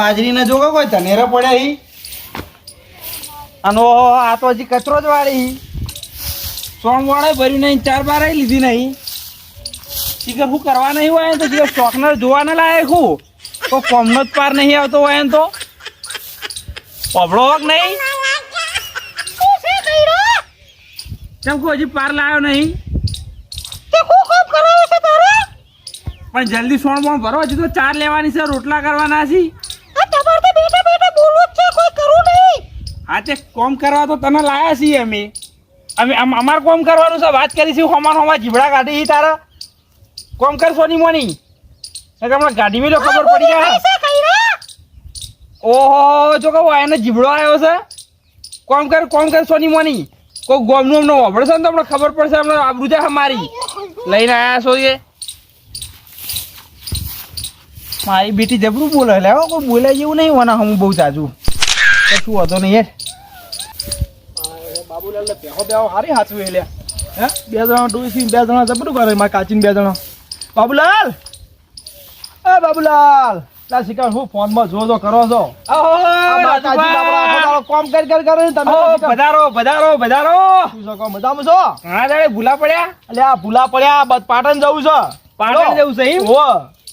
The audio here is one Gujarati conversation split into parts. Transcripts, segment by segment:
બાજરીને જોગો કોઈ ધનેરો પડ્યા હી અને આ તો હજી કચરો જ વાળી સોણ વાળે ભર્યું નહીં 4 બાર લીધી નહીં શીખર શું કરવા નહીં હોય તો શીખર શોખને જોવાને લાયક હું તો કોમનો જ પાર નહીં આવતો હોય તો પબળો વખ નહીં કેમ કોઈ હજી પાર લાવ્યો નહીં પણ જલ્દી સોણ બોણ ભરો હજી તો 4 લેવાની છે રોટલા કરવાના છે હા તે કોમ કરવા તો તને લાયા છીએ અમે અમારે કોમ કરવાનું છે વાત કરીશું હમણાં જીબડા કાઢી તારા કોમ કર સોની મોની હમણાં ગાડી મેં ખબર પડી જાય ઓહો જો કહું એને જીબડો આવ્યો છે કોમ કર સોની મોની કોઈ ગોમનું અમને વાપરશે ને તો હમણાં ખબર પડશે હમણાં આબરૂ જાય મારી લઈને આવ્યા છો એ મારી બેટી જબરું બોલે લે કોઈ બોલે જેવું નહીં હોના હું બહુ જાજુ શું હતો નહીં યાર બાબુલાલ ને બેહો હારી હાચવી લે હે 2 જણા ડોસી 2 જણા જબરું કરે મારા કાચીને 2 જણા બાબુલાલ એ બાબુલાલ લા શિકાર હું ફોન માં જો કરો છો કોમ કર તમે પધારો શું છો મજામાં છો હા દાડે ભૂલા પડ્યા એટલે આ ભૂલા પડ્યા પાટણ જવું છે પાટણ જવું છે એમ હો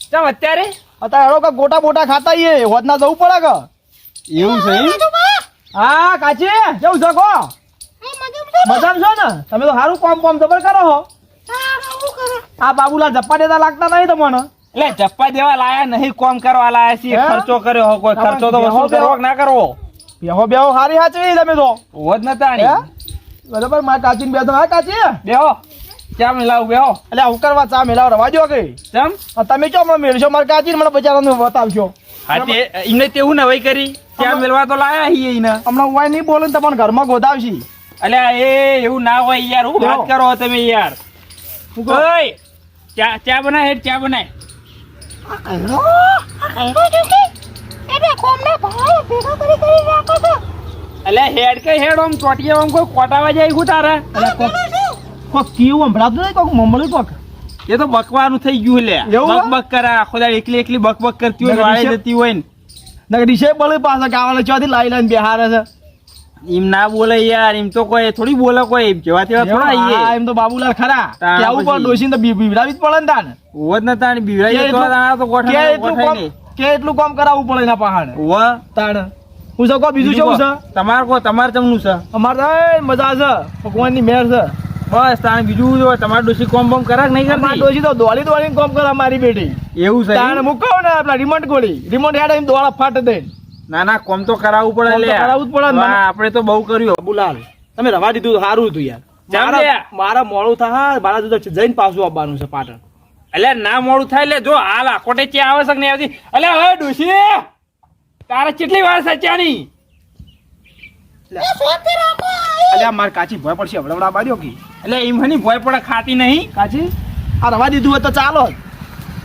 ચમ અત્યારે હેડો કે ગોટા બોટા ખાતા આઈએ હોદના જવું પડે કે એવું છે એમ હા કાચી જવું છો કો મજામાં છો ને તમે તો સારું કોમ જબર કરો હો આ બાબુલા જપ્પા દેતા લાગતા નહીં તમને એટલે જપ્પા દેવા લાયા નહીં કોમ કરવા લાયા છે ખર્ચો કર્યો હો કોઈ ખર્ચો તો વસૂલ કરવો ના કરવો બેહો હારી હાચવી તમે તો હોદ ન તાણી બરાબર માર કાચીને બેઠો હા કાચી બેહો ચા મિલાવું બેહો એટલે હું કરવા ચા મિલાવ રવા દો કે ચમ તમે કેમ મેળશો માર કાચીને મને બચારાને બતાવશો હા તે એમને તેવું ને વઈ કરી ચા મિલવા તો લાયા હી એને હમણાં હું નહીં બોલે તમને ઘરમાં ગોદાવશી એટલે એ એવું ના હોય યાર હું વાત કરો તમે યાર ઓય ચા બનાય હેડ ચા બનાય અલે હેડ કે હેડ ઓમ ટોટિયા ઓમ કોઈ કોટાવા જાય હું તારે કોક કેવું સંભળાતું નહીં કોક મમળી કોક એ તો બકવાનું થઈ ગયું લે બક કરે આખો દાડ એકલી બક કરતી હોય વાળે જતી હોય ને ડીશે બળે પાછા ગાવાના ચોથી લાઈ બેહારે છે એમ ના બોલે યાર એમ તો કોઈ થોડી બોલે કોઈ જેવા તેવા થોડા આઈએ એમ તો બાબુલાલ ખરા કેવું પણ ડોસીને તો બીવડાવી જ પડે ને તાને હોત ન તાને બીવડાવી તો આ તો ગોઠા કે એટલું કામ કરાવવું પડે ના પહાડ હો તાને હું શું કહો બીજું શું છે તમારે ચમનું છે અમારે મજા છે ભગવાનની મહેર છે બસ તાને બીજું જો તમારે ડોસી કોમ કરે કે નહીં કરતી ડોસી તો દોડી કોમ કરે મારી બેટી એવું છે તાને મૂકો ને આપણા રિમોટ હેડ એમ દોડા ફાટ દે ના કોમ તો કરાવવું પડે લે કરાવવું જ પડે આપણે તો બહુ કર્યું બાબુલાલ તમે રવા દીધું સારું હતું યાર મારા મોડું થાય મારા તો જઈને પાછું આવવાનું છે પાટણ એટલે ના મોડું થાય એટલે જો હાલ આકોટે ચા આવે છે કે નહીં આવતી એટલે હવે ડોશી તારે કેટલી વાર છે ચાની એટલે માર કાચી ભય પડશે હવડા બાડ્યો કે એટલે એમ હની ભય પડે ખાતી નહીં કાચી આ રવા દીધું હોય તો ચાલો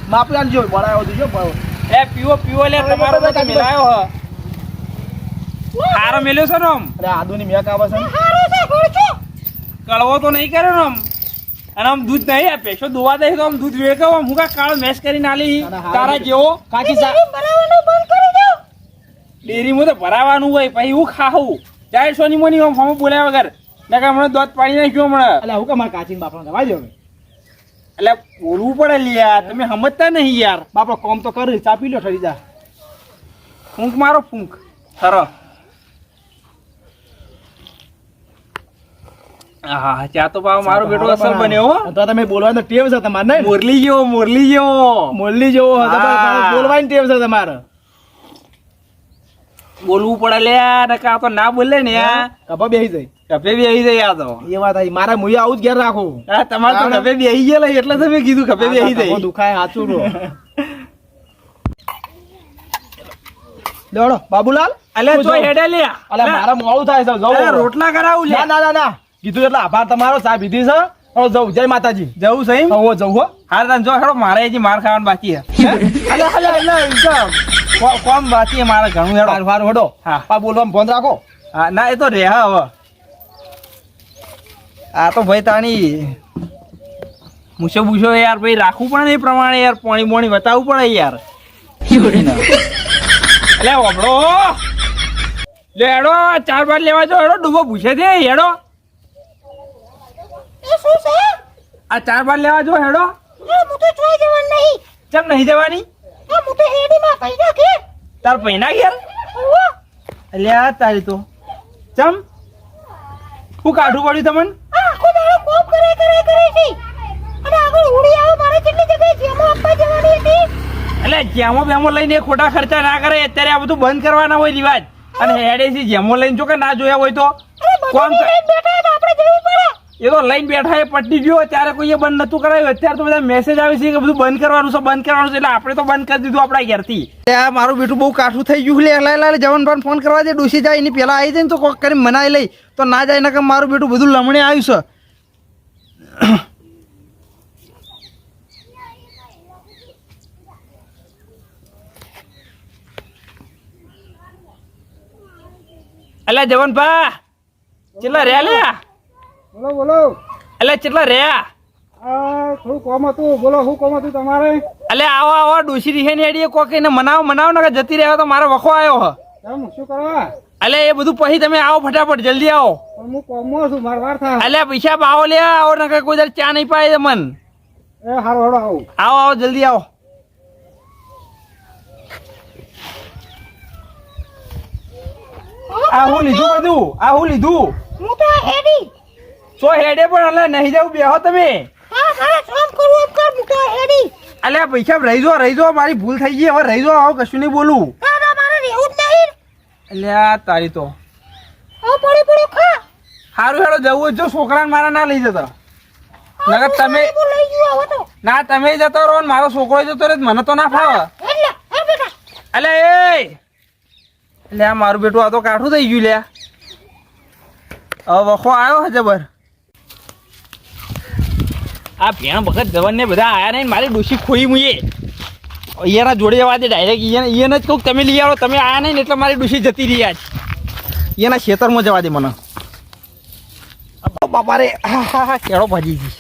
બાપુ આલ જો બળાયો દીજો ભયો એ પીવો લે તમારો તો મિલાયો હ હારો મેલ્યો છે ને અરે આદુની મેક આવે છે હારો છે ગોળચો કળવો તો નહીં કર્યો ને અને આમ દૂધ નહીં આપે શું દોવા દે તો આમ દૂધ વેકાવ હું કા કાળો મેસ કરીને આલી તારા જેવો કાકી સા ભરાવાનું બંધ કરી દો ડેરીમાં તો ભરાવાનું હોય પછી હું ખાવું જાય સોની મોની આમ ફોમ બોલ્યા વગર મેં કે હમણાં દૂધ પાણી નાખ્યો હમણાં એટલે હું કે મારા કાચીને બાપા દવા દો એટલે બોલવું પડે લ્યા તમે સમજતા નહીં યાર બાપા કોમ તો કરી ચા પી લો ઠરી જા ફૂંક મારો ફૂંક સરસ હા ચા તો પાવ મારો બેટો અસર બન્યો હો તો તમે બોલવાનો ટેવ છે તમારે નહીં મોરલી જેવો બોલવાની ટેવ છે તમારે બોલવું પડે લ્યા ને કા તો ના બોલે ને યા કપા બેહી જાય આ તો એ વાત આવી મારા મુએ આવું જ ઘેર રાખો હા તમારે તો કપે બેહી ગયેલા એટલે તમે કીધું કપે બેહી જાય દુખાય હાચું રો લેડો બાબુલાલ અલે તો હેડે લે અલે મારા મોળું થાય છે જાવ રોટલા કરાવું લે ના કીધું એટલે આભાર તમારો ચા પીધી છે હવે જવું જય માતાજી જવું છે એમ હું જવું હો હાર તને જો હેડો મારે હજી માર ખાવાનું બાકી છે કોમ બાકી મારે ઘણું હેડો હારું હેડો હા બોલવામાં ફોન રાખો હા ના એ તો રે હવે આ તો ભાઈ તાણી મૂછો યાર ભાઈ રાખવું પડે ને એ પ્રમાણે યાર પાણી બતાવવું પડે યાર એટલે ઓબળો લે હેડો 4 બાર લેવા જો હેડો ડૂબો પૂછે છે હેડો એ શું છે આ 4 બાર લેવા જો હેડો હું તો જોઈ જવાનું નહીં ચમ નહીં જવાની હું તો હેડીમાં પૈસા કે તાર પૈના ઘેર એટલે આ તારી તો ચમ હું કાઢું પડ્યું તમને આખો દાડો કોમ કરે છે અને આગળ ઉડી આવો મારે કેટલી જગ્યાએ જેમો આપવા જવાની હતી એટલે જેમો બેમો લઈને ખોટા ખર્ચા ના કરે અત્યારે આ બધું બંધ કરવાના હોય રિવાજ અને હેડેસી જેમો લઈને જો કે ના જોયા હોય તો કોમ બેઠા તો આપણે જવું પડે એ તો લઈને બેઠા એ પટી ગયો ત્યારે કોઈએ બંધ નતું કરાવ્યું અત્યારે તો બધા મેસેજ આવે છે કે બધું બંધ કરવાનું છે એટલે આપણે તો બંધ કરી દીધું આપણા ઘેરથી આ મારું બેટું બહુ કાઠું થઈ ગયું લે જવાન ફોન કરવા દે ડૂસી જાય એની પેલા આવી જાય ને તો કોક કરીને મનાઈ લઈ તો ના જાય ને કે મારું બેટું બધું લમણે આવ્યું છે અલ્યા જવાન ભા ચેટલા રહ્યા લે બોલો અલ્યા ચેટલા રહ્યા થોડું કોમ હતું બોલો શું કોમ હતું તમારે અલ્યા આવો ડોસી રીહે ને એડી કોક એને મનાવ ને કે જતી રહ્યો તો મારો વખો આવ્યો હ કેમ શું કરવા અલ્યા એ બધું પછી તમે આવો ફટાફટ જલ્દી આવો પણ હું કોમમાં છું મારે વાર થાય અલ્યા પૈસા આવો લે આવો ને કોઈ દર ચા નહીં પાય મન એ હારો હડો આવું આવો જલ્દી આવો આ હું લીધું હું તો હેડી સો હેડે પણ અલ્યા નહીં જવું બેહો તમે હા મારે કામ કરવું એમ કર હું તો હેડી અલ્યા પૈસા રહી જો મારી ભૂલ થઈ ગઈ હવે રહી જો આવો કશું નહીં બોલું ના મારે રહેવું જ નહીં અલ્યા તારી તો પડી ખા સારું હેડો જવું જો છોકરાને મારા ના લઈ જતા નકર તમે લઈ ગયો આવો તો ના તમે જતો રહો ને મારો છોકરો જતો રહે મને તો ના ફાવે અલ્યા એટલે આ મારું બેટું આ તો કાઠું થઈ ગયું લ્યા હવે વખો આવ્યો જબર આ ભેણ વખત જવાન ને બધા આયા નહીં મારી ડોશી ખોઈ મુઈએ અહીંયાના જોડે જવા દે ડાયરેક્ટ એને જ કહું તમે લઈ આવો તમે આયા નહીં ને એટલે મારી ડોશી જતી રહી આજ એના ખેતરમાં જવા દે મને બાપા રે હા કેળો ભાજી ગઈ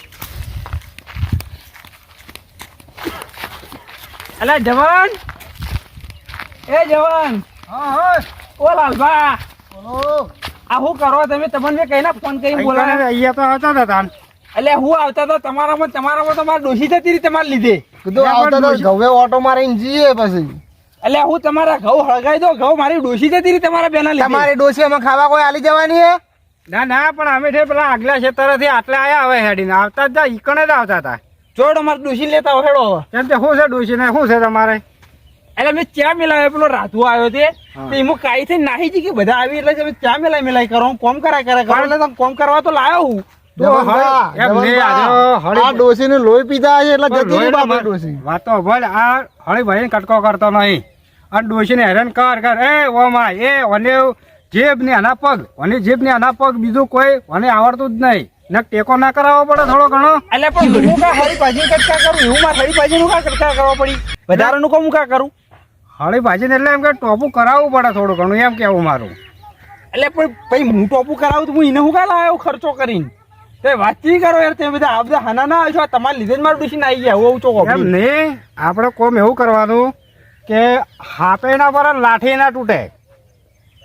અલા જવાન એ જવાન હા ઓ લાલભા બોલો આ શું કરો તમે તમને કઈ ના ફોન કરી બોલાવે અહીંયા તો આવતા હતા તાન એટલે હું આવતા તો તમારામાં તો મારી ડોશી જતી રહી તમારે લીધે કીધું આવતા તો ઘઉં ઓટો મારીને જઈએ પછી એટલે હું તમારા ઘઉં હળગાઈ દો ઘઉં મારી ડોશી જતી રહી તમારા બેના લીધે તમારી ડોસી અમે ખાવા કોઈ આલી જવાની હે ના પણ અમે પેલા આગલા ખેતરથી આટલે આયા હવે હેડીને આવતા જ ઈકણે જ આવતા હતા જોડો મારી ડોશી લેતા હેડો કેમ કે શું છે ડોસી ને શું છે તમારે એટલે મેં ચા મિલાવ્યો પેલો રાધુ આવ્યો તે એમાં કાઈ થઈ નાહી જી કે બધા આવી એટલે તમે ચા મિલાઈ કરો કોમ કરાય કરે એટલે તમે કોમ કરવા તો લાવ્યો હું લોહી પીધા છે એટલે વાત તો ભલે આ હળી ભાઈ કટકો કરતો નહીં અને ડોસી ને હેરાન કર એ ઓમાં એ અને જેબ ને આના પગ અને જેબ ને આના પગ બીજું કોઈ અને આવડતું જ નહીં ને ટેકો ના કરાવવો પડે થોડો ઘણો એટલે પણ હું કા હળી ભાજી કટકા કરું એવું માં હળી ભાજી નું કા કટકા કરવા પડી વધારાનું કોમ કા કરું હળી ભાજી ને એટલે એમ કે ટોપું કરાવવું પડે થોડું ઘણું એમ કેવું મારું એટલે પણ ભાઈ હું ટોપું કરાવું તો હું એને હું કા લાવ્યો ખર્ચો કરીને તે વાતચીત કરો યાર તમે બધા આ બધા હાના ના આવશો તમારા લીધે જ મારું ડુસી આવી ગયા હું ચોકો એમ નહીં આપણે કોમ એવું કરવાનું કે હાપે ના પર લાઠી ના તૂટે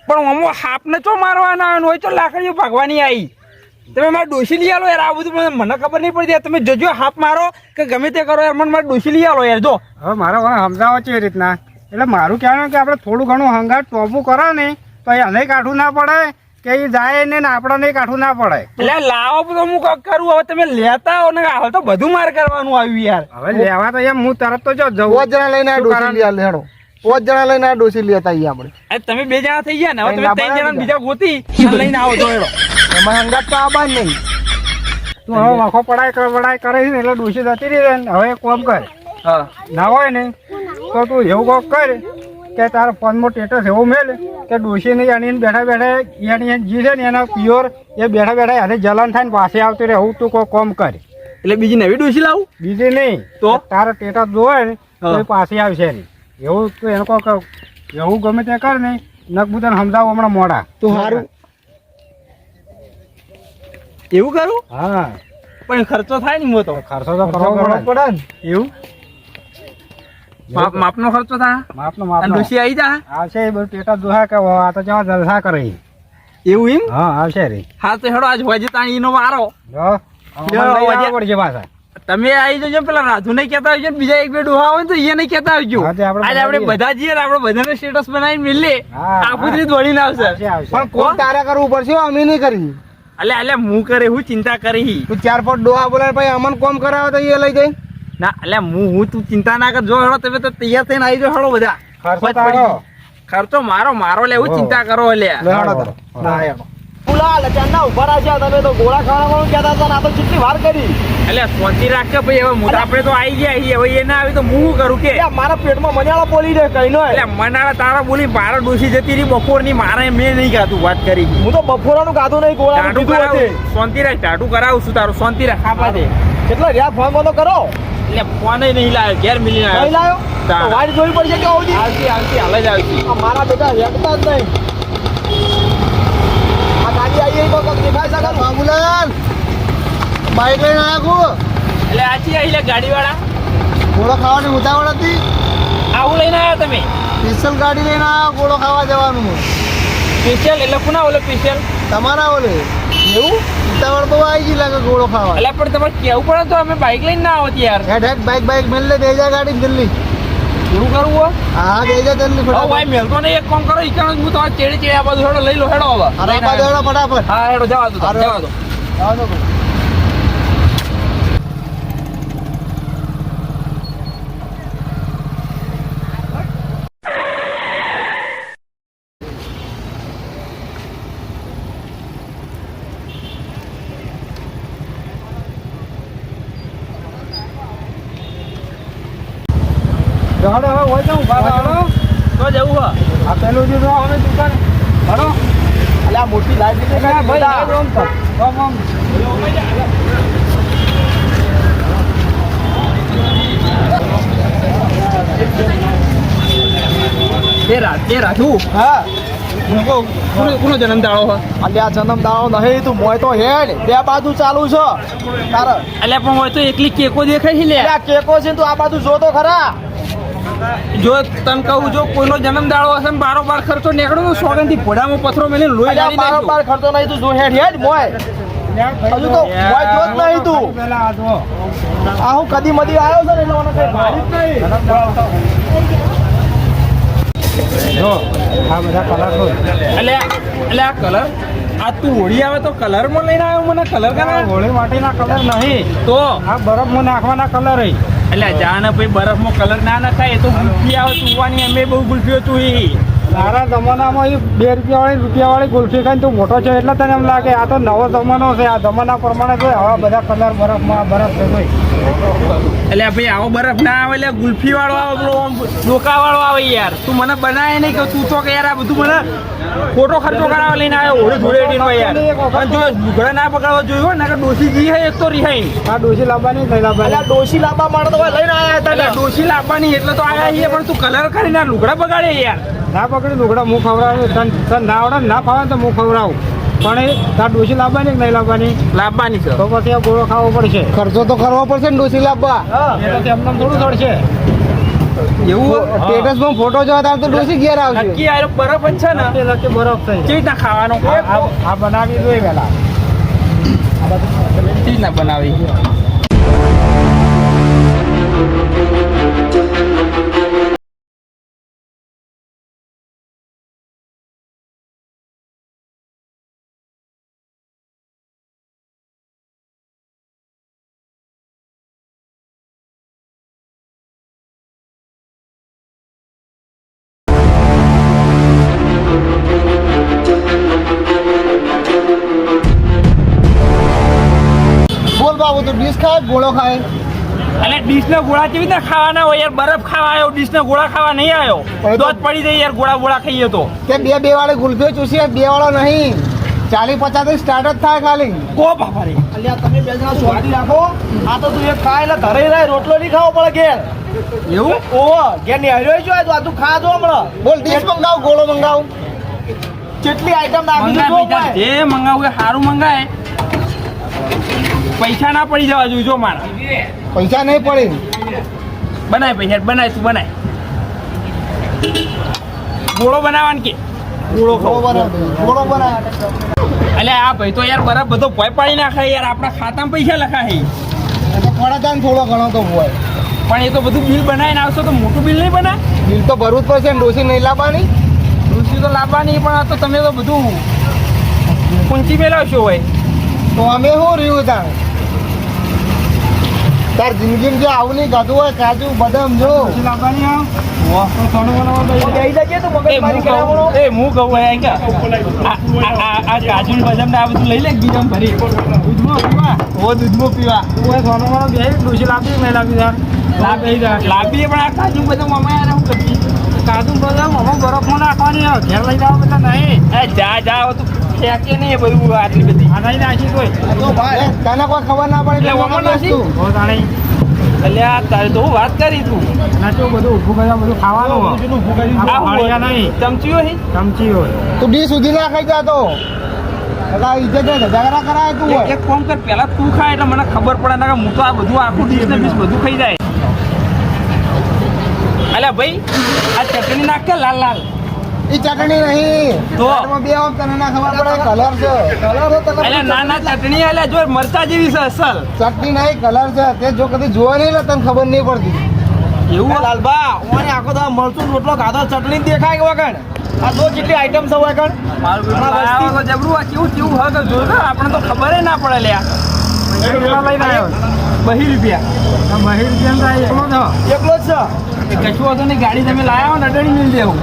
પણ અમો હાપને ચો મારવાના હોય તો લાકડીઓ ભાગવાની આવી તમે મારે ડોસી લઈ આલો યાર આ બધું મને ખબર નહીં પડતી તમે જજો હાપ મારો કે ગમે તે કરો યાર મને મારે ડોસી લઈ આલો યાર જો હવે મારે સમજાવો છે એ રીતના એટલે મારું કહેવાનું કે આપણે થોડું ઘણું હંગાટ ટોપું કરો ને તો એને કાઢવું ના પડે કે એ જાય ને આપણને કાઢવું ના પડે એટલે લાવો તો હું કક કરું હવે તમે લેતા હો ને હાલ તો બધું મારે કરવાનું આવ્યું યાર હવે લેવા તો એમ હું તરત તો જો જવું જણા લઈને લેડો 5 જણા લઈને ડોસી લેતા આપણે તમે 2 જણા થઈ ગયા ને હવે તમે 3 જણા બીજા ગોતી લઈને આવો જો એડો એમાં હંગાત તો આવા જ નહીં તું હવે વાંખો પડાય કરે છે ને એટલે ડોસી જતી રહી ને હવે કોમ કર ના હોય ને તો તું એવું કોક કર કે તારા ફોનમાં સ્ટેટસ એવું મેળ કે ડોસીને એની બેઠા એની જી છે ને એના પ્યોર એ બેઠા એને જલન થાય ને પાસે આવતી રહે એવું તું કોઈ કોમ કર એટલે બીજી નવી ડોસી લાવું બીજી નહીં તો તારો સ્ટેટસ જોવે ને તો પાસે આવશે નહીં એવું તું એને કોક એવું ગમે તે કર ને નકબુ તને સમજાવું હમણાં મોડા તો સારું એવું કરું હા પણ ખર્ચો થાય ને તો ખર્ચો તો કરવો પડે ને એવું માપનો ખર્ચો થાય માપનો અને માપનો ડોશી આવી જા આવશે એ બધું ટેટા દોહા કે આ તો કેવા જલસા કરે એવું એમ હા આવશે રે હા તો હેડો આજ હોય તાણીનો વારો જો વજે- પડશે પાછા તમે આવી જજો પેલા રાધુ ને કહેતા આવજો ને બીજા એક બે ડોહા હોય ને તો એ નહીં કહેતા આવજો હા, તે આપણે આજે આપણે બનાવીએ. બધા જઈએ ને આપણે બધાને સ્ટેટસ બનાવીને મિલે હા, આફુતરી દોડીને આવશે આવશે, આવશે. પણ કોણ તારે કરવું પડશે હો, અમે નહીં કરી અલે હું કરે હું ચિંતા કરી તું 4-5 ડોહા બોલાય ભાઈ અમન કોમ કરાવો તો એ લઈ જાય ના એટલે હું તું ચિંતા ના કર જો હેડો તમે તો તૈયાર થઈને આવી જાઓ હેડો બધા ખર્ચો ફટ તારો. પડી. ખર્ચો મારો લે હું હો. ચિંતા કરો લે લે હેડો હેડો. તાર. ના હેડો એટલે શાંતિ રાખજો ભાઈ હવે હું તો આપણે તો આવી ગયા છીએ હવે એ ના આવી તો હું શું કરું કે મારા પેટમાં મજાળા બોલી દે કઈ નો એટલે મનાળા તારા બોલી મારા ડોસી જતી રહી બપોરની મારે મેં નહીં ખાતું વાત કરી હું તો બપોરાનું ગાધું નહીં ટાટું કરાવું શાંતિ રાખ ટાટું કરાવું છું તારું શાંતિ રાખ ખાપા દે કેટલા રહ્યા ફોન બંધ કરો એટલે ફોન નહીં લાવ્યો ઘેર મિલી કઈ આવ્યો લાયો તાર. વાડી જોવી પડશે કે આવતી આવતી હાલ જ આવતી મારા બેટા હેડતા જ નહીં આ ગાડી આવી તો કોક દેખાય છે કાં બાબુલાલ બાઈક લઈને આવ્યા એટલે આછી આવી ગાડી વાળા ગોળો ખાવાની ઉતાવળ હતી આવું લઈને આવ્યા તમે સ્પેશિયલ ગાડી લઈને આવ્યા ગોળો ખાવા જવાનું સ્પેશિયલ એટલે કોના ઓલો સ્પેશિયલ તમારા ઓલે એવું ઉતાવળ બહુ આવી ગઈ લાગે ગોળો ખાવા એટલે પણ તમારે કેવું પડે તો અમે બાઇક લઈને ના આવત યાર હેડ હેડ બાઈક મેલ લે દે જા ગાડી જલ્દી એવું કરવું હોય હા દે જા જલ્દી હવે ભાઈ ફટાફટ મેલતો ને એક કામ કરો ઈકાનો હું તમારે ચેડે આ બાજુ હેડો લઈ લો હેડો હવે અરે લઈને બાદ આવ્યો. હેડો ફટાફટ હા હેડો જવા દો અરે. જવા દો આવજો હેડો હવે હોય જાઉં બાબા હેડો તો જવું હો આ પેલું જે જો અમે દુકાન હેડો અલે આ મોટી લાઈટ એ કાંઈ ભાઈ આ જો આમ તો. આમ આમ. એ રાધુ હા કોનો જન્મ દાડો હો અલે આ જન્મ દાડો નહીં તું મોય તો હેડ બે બાજુ ચાલુ છે તારે એટલે પણ હોય તો એકલી કેકો દેખાય છે લે અલે આ કેકો છે ને તું આ બાજુ જો તો ખરા જો તને કહું જો કોઈનો જન્મ દાડો હશે ને બારોબાર ખર્ચો નીકળો તો સોગન થી ઘોડામાં પથરો મેલી લોહી અલે આ લાવી નાખજો. બાર ખર્ચો નહીં તું જો હેડ હેડ મોય હજુ તો મોય જો જ નહીં તું પેલા આ જો. આ હું કદી મદી આવ્યો છે ને એટલે મને કઈ ભારી જ નહીં જો આ બધા કલર હોય એટલે આ કલર આ તું હોળી આવે તો કલર માં લઈને આવ્યો મને કલર આ કરા હોળી માટેના કલર નહીં તો આ બરફમાં નાખવાના કલર હઈ એટલે જાને ભાઈ બરફમાં કલર ના નખાય એ તો ગુલ્ફી આવે તુવાની અમે બહુ ગુલ્ફી હતું એ તારા જમાનામાં એ 2 રૂપિયાવાળી ગુલ્ફી ખાઈને તું મોટો છે એટલે તને એમ લાગે આ તો નવો જમાનો છે આ જમાના પ્રમાણે છે આવા બધા કલર બરફમાં બરફ છે ભાઈ એટલે ભાઈ આવો બરફ ના આવે એટલે ગુલ્ફી વાળો આવે પેલો આમ ડોકા વાળો આવે યાર તું મને બનાવે નહીં કે તું તો કે યાર આ બધું મને ખોટો ખર્ચો કરાવવા લઈને આવ્યો હોળી ધૂળેટીનો યાર અને જો લુગડા ના પકડવા જોયું હોય ને કે ડોસી જી હે એક તો રિહાઈ આ ડોસી લાવવાની નહીં અલે આ લાવવાની ડોશી લાંબા માણસ તો લઈને આવ્યા હતા એટલે ને ડોસી લાવવાની એટલે તો આયા છીએ પણ તું કલર કરીને આ લુગડા બગાડે યાર ના પકડી લુગડા હું ખવડાવું તને ના આવડે ને ના ફાવે ને તો હું ખવડાવું પણ એ તાર ડોસી લાવવાની કે નહીં લાવવાની લાવવાની છે તો પછી આ ગોળો ખાવો પડશે ખર્ચો તો કરવો પડશે ને ડોશી લાવવા એ તો એમને થોડું ચડશે એવું સ્ટેટસમાં ફોટો જોવા તાર તો ડોશી ઘેર આવશે નક્કી આ બરફ જ છે ને લચ્ચે લચ્ચે બરફ થઈ કેવી રીતના ખાવાનો આ બનાવી જોઈએ પેલા કેવી રીતના બનાવી બોલ બાબુ તું ડીશ ખાય ગોળો ખાય એટલે ડીશ ના ગોળા કેવી રીતના ખાવાના હોય યાર બરફ ખાવા આવ્યો ડીશ ના ગોળા ખાવા નહીં આવ્યો પણ દોત પડી જાય યાર ગોળા ગોળા ખાઈએ તો તે બે વાળી ગુલ્ફીઓ ચૂસી બે વાળો નહીં 40-50 થી સ્ટાર્ટ જ થાય ખાલી ઓ બાપા રે અલ્યા તમે બે જણા શાંતિ રાખો આ તો તું એક ખાય એટલે ઘરે રહે રોટલો નહીં ખાવો પડે ઘેર એવું ઓહો ઘેર ની હર્યો જો આ તું ખા જો હમણાં બોલ ડીશ મંગાવ ગોળો મંગાવ કેટલી આઈટમ નાખી મંગાય જો પૈસા જે મંગાવું એ સારું મંગાય પૈસા ના પડી જવા જોઈએ જો મારા પૈસા નહીં પડી બનાય ભાઈ હેડ બનાય તું બનાય ગોળો બનાવવાનો કે ગોળો બનાય અલે આ ભાઈ તો યાર બરાબર બધો ભય પાડી નાખે યાર આપણા ખાતામાં પૈસા લખાય થોડા દાન થોડો ઘણો તો હોય પણ એ તો બધું બિલ બનાવીને આવશો તો મોટું બિલ નહીં બનાય બિલ તો ભરવું જ પડશે ને ડોસી નહીં લાવવાની ઋષિ તો લાવવાની પણ આ તો તમે તો બધું ઊંચી મેળવશો હોય તો અમે શું રહ્યું તાર તાર જિંદગીમાં જો આવું નહીં ગાધું હોય કાજુ બદામ જો લાવવાની આવ હું કહું આ કાજુ બદામ આ બધું લઈ લે બીજામ ભરી દૂધમાં પીવા સોનો વાળો બે ડોસી લાવી મેં લાવી લાવીએ પણ આ કાજુ બદામ અમે યાર શું કરીએ કાજુ બદામ અમે બરફમાં નાખવાની ઘેર લઈ જાવ બધા નહીં જા તું ફેંકે નહીં એ બધું આટલી બધી આ નહીં નાખી કોઈ તો ભાઈ તને કોઈ ખબર ના પડે એટલે વમણ નથી? હો તાણી એટલે આ તારે તો હું વાત કરી તું નાચો બધું ઊભું કર્યા બધું ખાવાનું આ હળિયા નહીં ચમચી હોય ચમચી હોય તું ડી સુધી ના ખાઈ જાતો એટલે ઇજ્જત ઝઘડા કરાય તું હોય એક કામ કર પેલા તું ખાય એટલે મને ખબર પડે ને કે હું તો આ બધું આખું ડીશ ને બીસ બધું ખાઈ જાય અલ્યા ભાઈ આ ચટણી નાખ કે લાલ લાલ એ ચટણી નહીં તો? એમાં બે આમ તને ના ખબર પડે કલર છે અલ્યા ના ના ચટણી અલ્યા જો મરચા જેવી છે અસલ ચટણી નહીં કલર છે તે જો કદી જોવા નહીં ને તને ખબર નહીં પડતી એવું લાલબા ઓને આખો તો મરચું રોટલો ખાધો ચટણી દેખાય વગર આ દો જેટલી આઈટમ છે વગર મારું બેટું તો જબરું આ કેવું કેવું હક જો ને આપણે તો ખબર ના પડે લ્યા કેટલા લઈને આવ્યો ₹2 મહિર કેમ થાય એકલો જ એકલો જ છે કશું હતું નહીં ગાડી તમે લાયા હો ને અડણી મિલ દેવું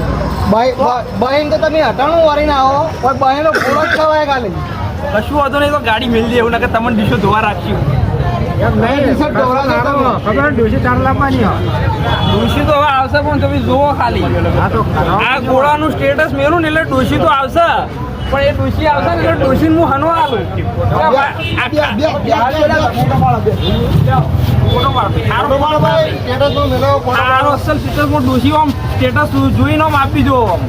બહેન તો તમે હટાણું વારીને આવો પણ બહેનો ફોડો જ ખવાય ખાલી કશું હતું નહીં તો ગાડી મિલ દેવું ને કે તમને ડીશો ધોવા રાખ્યું એમ નહીં ટી-શર્ટ ધોવડાવતો તમે. ખબર ડોસી ચાર લાવવાની હોય ડોશી તો હવે આવશે પણ તમે જોવો ખાલી આ તો આ ગોળાનું સ્ટેટસ મેલું ને એટલે ડોશી તો આવશે પણ એ ડોશી આવશે ને એટલે ડોશીને હું હનવા આલું ફોટો પાડો. સારો અસલ સ્ટેટસમાં ડોશી આમ સ્ટેટસ જોઈને આમ આપી દો આમ.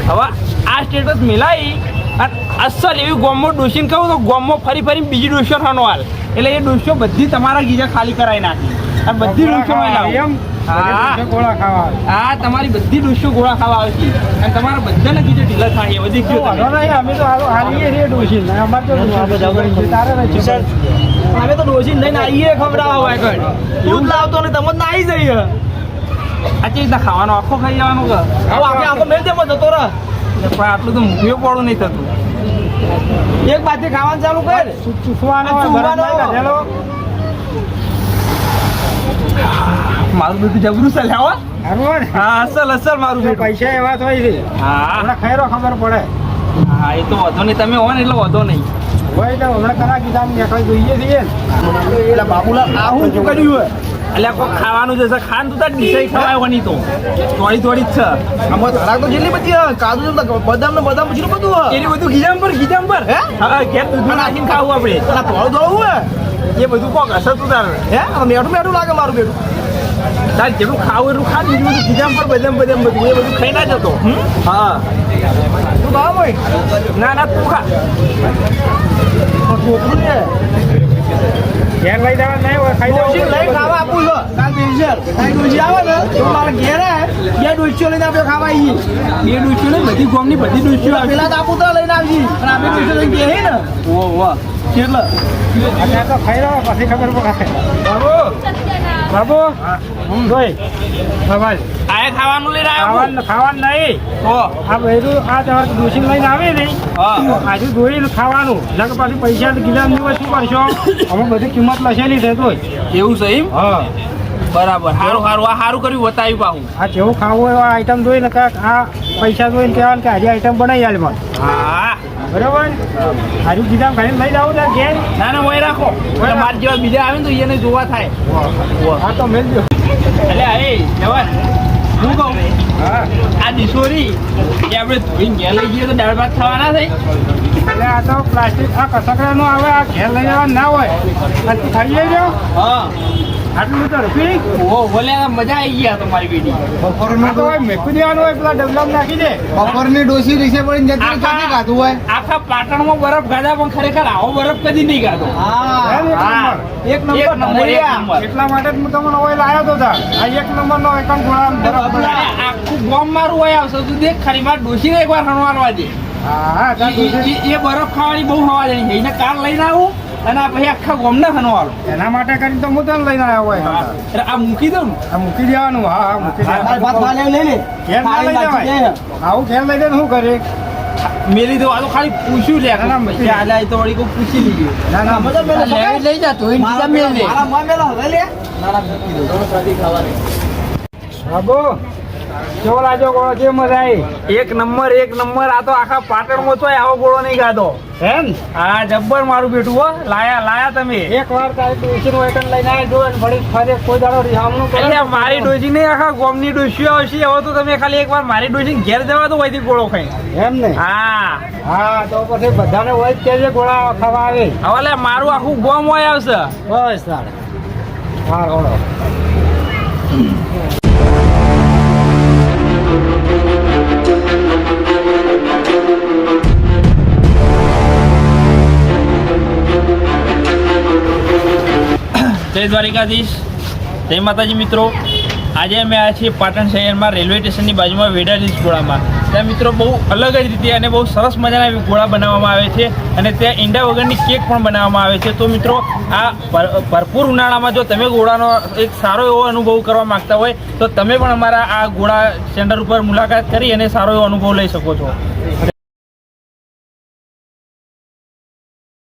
હવે આ સ્ટેટસ મિલાઈ અને અસલ એવી ગોમમાં ડોશીને કહું તો ગોમમાં ફરી ફરી બીજી ડોશીઓ થવાનો હાલ એટલે એ ડોશીઓ બધી તમારા ગીજા ખાલી કરાવી નાખી અને બધી ડોશીઓ એમ હા ગોળા ખાવા હા તમારી બધી ડોશીઓ ગોળા ખાવા આવશે અને તમારા બધાને ગીજે ઢીલા થાય એ બધી કયો તમે નહીં અમે તો હાલીએ છીએ ડોસી અમારે તો તારે અમે તો ડોશી લઈને આવીએ ખવડાવો આગળ એવું લાવતો ને તમે ના આવી જઈએ આ ચીજ રીતના ખાવાનો આખો ખાઈ જવાનો કે હવે આખો મેળ દેવો જતો રહે પણ આટલું તો મૂકવું પડું નહીં થતું એક બાજુ ખાવાનું ચાલુ કર ચૂસવાનો મારું બધું જબરું છે લેવા હારું હા અસલ અસલ મારું બેટું પૈસા એવા તો હોય છે હા હમણાં ખૈરો ખબર પડે હા એ તો વધો નહીં તમે હો ને એટલે વધો નહીં હોય તો હમણાં કરા કીધા નીકળી જોઈએ છીએ એટલે બાબુલાલ આ હું શું કર્યું હોય એટલે કોઈ ખાવાનું જશે ખાન તું તાર ડીસાઈ ખવાયવાની તો થોડી થોડી જ છે આમાં ધરાક તો જેટલી બધી કાજુ બદામ ને બદામ પછી બધું હોય એની બધું ગીજામ પર હે? હા ઘેર દૂધમાં નાખીને ખાવું આપણે પેલા ધોળું ધોળું હોય એ બધું કોક હશે તું તાર હે મેઠું મેઠું લાગે મારું બેટું તાર જેટલું ખાવું એટલું ખા બીજું બધું ગીજામ પર બદામ બધું એ બધું ખાઈ ના જતો હા તું ભાવ હોય ના ના તું ખા છોકરું છે ઘેર લઈ જવા નહીં હોય ખાઈ ડોશી જવું લઈ ખાવા આપું છો કાલ પેન્શન કાલ ડોશી આવે ને તો મારા ઘેર આવે બે ડોશીઓ લઈને આપણે ખાવા આવીએ બે ડોસીઓ ને બધી ગોમની બધી ડોસીઓ આવી પેલા તો આપું તો લઈને આવજી અને આપણે ડોશીઓ લઈને કહે ને ઓ વાહ કેટલા અત્યારે તો ખાઈ રહ્યો પછી ખબર પડે બાબુ બાબુ જોઈ સવાલ આ ખાવાનું લઈને આવ્યો ખાવાનું નહીં ઓ આ બધું આ તમારે ડોસી લઈને આવે ને હા આજુ જોઈને ખાવાનું એટલે પાછું પૈસા ગીલા શું કરશો અમે બધી કિંમત લખેલી છે તો એવું છે એમ હા બરાબર સારું સારું આ સારું કર્યું બતાવ્યું પાહું આ જેવું ખાવું હોય આ આઈટમ જોઈને કાંક આ પૈસા જોઈને કહેવાનું કે આજે આઈટમ બનાવી આલે મને હા બરાબર આજુ ગીધા ખાઈને લઈ જાવ ને ઘેર ના ના હોય રાખો એટલે મારા જેવા બીજા આવે ને તો એને જોવા થાય હા તો મેળજો એટલે એ જવાન હું કહું હા આ દિશોરી એ આપણે ધોઈને ઘેર લઈ જઈએ તો દાળ ભાત ખાવાના થાય એટલે આ તો પ્લાસ્ટિક આ કસકડાનું આવે આ ઘેર લઈ જવાનું ના હોય આજથી ખાઈ લેજો હા આટલું તો રફી ઓ બોલે મજા આવી ગયા તમારી બેટી આ તો હોય મેકું દેવાનું હોય પેલા ડબલામાં નાખી દે બપોરની ડોસી રીસે પડીને જતી રહી, ક્યાંથી ખાધું હોય? આખા પાટણમાં બરફ ખાધા પણ ખરેખર આવો બરફ કદી નહીં ખાધો હા, એક નંબર. એટલા માટે જ હું તમને ઓઇલ લાવ્યો તો તાર. આ એક નંબરનો એકમ ઘોડા બરફ અરે, બનાવ્યો. આખું ગોમ મારું હોય આવશે તું દેખ ખરી માર ડોશીને એકવાર હણવારવા દે હા તાર દોષી. એ બરફ ખાવાની બહુ હવા જાય છે એને કાર લઈને આવું અને આ પછી આખા ગોમને હણવારો એના માટે કરીને તો હું તને લઈને આવ્યો હોય એટલે આ મૂકી દઉં ને આ મૂકી દેવાનું. હા મૂકી દાળ દેવાનું. ભાત ખાને લઈ લે. ઘેર ના લઈ જવાય. આવું ઘેર લઈ જાય શું કરે? મેલી દઉં આ તો ખાલી પૂછ્યું લે ના, ના, મૂકી દે. આલ્યા તો વળી કોઈ પૂછી લીધું ના ના બધા મેલે સકાય? લઈ જા તો મારા મોં મેલો હવે લે. બાબુ કેવો લાગ્યો ગોળો? કેવી મજા આવી? એક નંબર આ તો આખા પાટણમાં તો આવો ગોળો નહીં ખાધો એમ હા જબ્બર મારું બેટું હો લાયા તમે એક વાર તારી ડોશીનું એકન લઈને આવી જો અને વળી ફરી કોઈ દાડો રિહામણું કરે એટલે મારી ડોશી નહીં આખા ગોમની ડોશીઓ આવશે હવે તો તમે ખાલી એકવાર મારી ડોશી ઘેર જવા તો હોયથી ગોળો ખાઈ એમ ને? હા હા તો પછી બધાને હોય જ કેજે ગોળા ખાવા આવે. હવે લે મારું આખું ગોમ હોય આવશે બસ તારે હા ઓળો. જય દ્વારિકાધીશ જય માતાજી મિત્રો આજે અમે આવ્યા છીએ પાટણ શહેરમાં રેલવે સ્ટેશનની બાજુમાં વેડા રીલ્સ ગોળામાં ત્યાં મિત્રો બહુ અલગ જ રીતે અને બહુ સરસ મજાના ગોળા બનાવવામાં આવે છે અને ત્યાં ઈંડા વગરની કેક પણ બનાવવામાં આવે છે તો મિત્રો આ ભરપૂર ઉનાળામાં જો તમે ગોળાનો એક સારો એવો અનુભવ કરવા માંગતા હોય તો તમે પણ અમારા આ ગોળા સેન્ટર ઉપર મુલાકાત કરી અને સારો એવો અનુભવ લઈ શકો છો